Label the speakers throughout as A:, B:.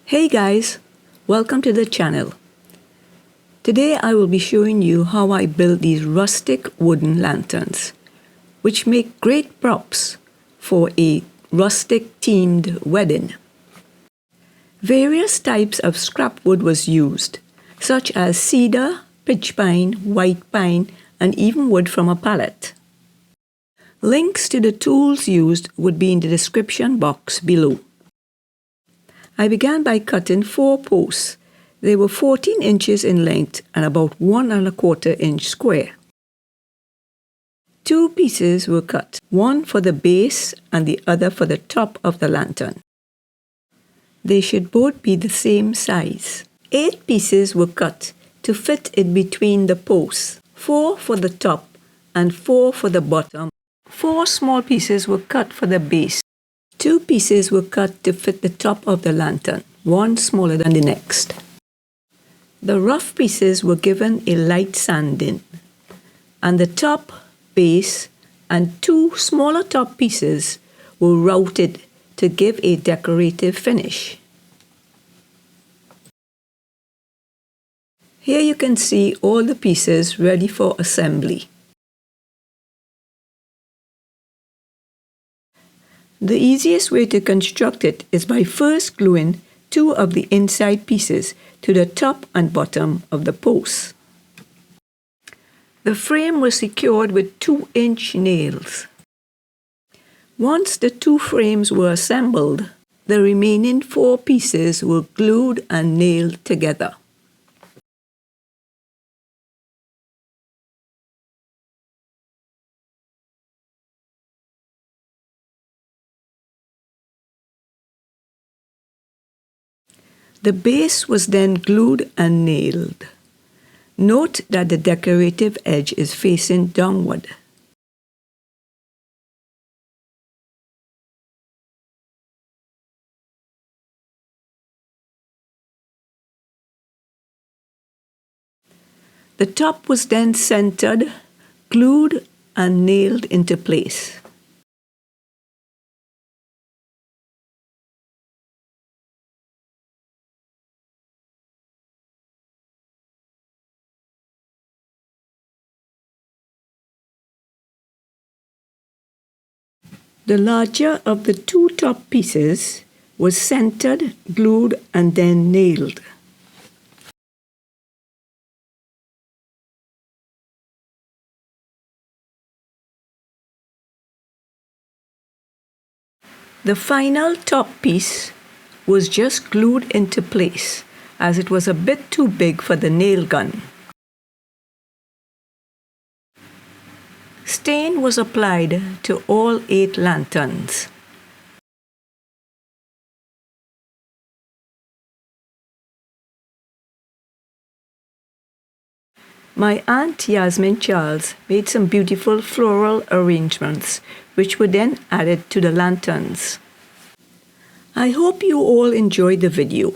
A: Hey guys, welcome to the channel. Today I will be showing you how I built these rustic wooden lanterns, which make great props for a rustic themed wedding. Various types of scrap wood was used, such as cedar, pitch pine, white pine, and even wood from a pallet. Links to the tools used would be in the description box below. I began by cutting 4 posts. They were 14 inches in length and about 1¼ inch square. 2 pieces were cut, one for the base and the other for the top of the lantern. They should both be the same size. 8 pieces were cut to fit in between the posts, 4 for the top and 4 for the bottom. 4 small pieces were cut for the base. 2 pieces were cut to fit the top of the lantern, one smaller than the next. The rough pieces were given a light sanding, and the top, base, and 2 smaller top pieces were routed to give a decorative finish. Here you can see all the pieces ready for assembly. The easiest way to construct it is by first gluing 2 of the inside pieces to the top and bottom of the posts. The frame was secured with 2-inch nails. Once the 2 frames were assembled, the remaining 4 pieces were glued and nailed together. The base was then glued and nailed. Note that the decorative edge is facing downward. The top was then centered, glued, and nailed into place. The larger of the 2 top pieces was centered, glued, and then nailed. The final top piece was just glued into place as it was a bit too big for the nail gun. Stain was applied to all 8 lanterns. My Aunt Yasmin Charles made some beautiful floral arrangements which were then added to the lanterns. I hope you all enjoyed the video.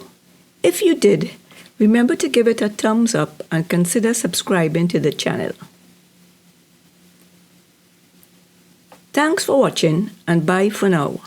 A: If you did, remember to give it a thumbs up and consider subscribing to the channel. Thanks for watching and bye for now.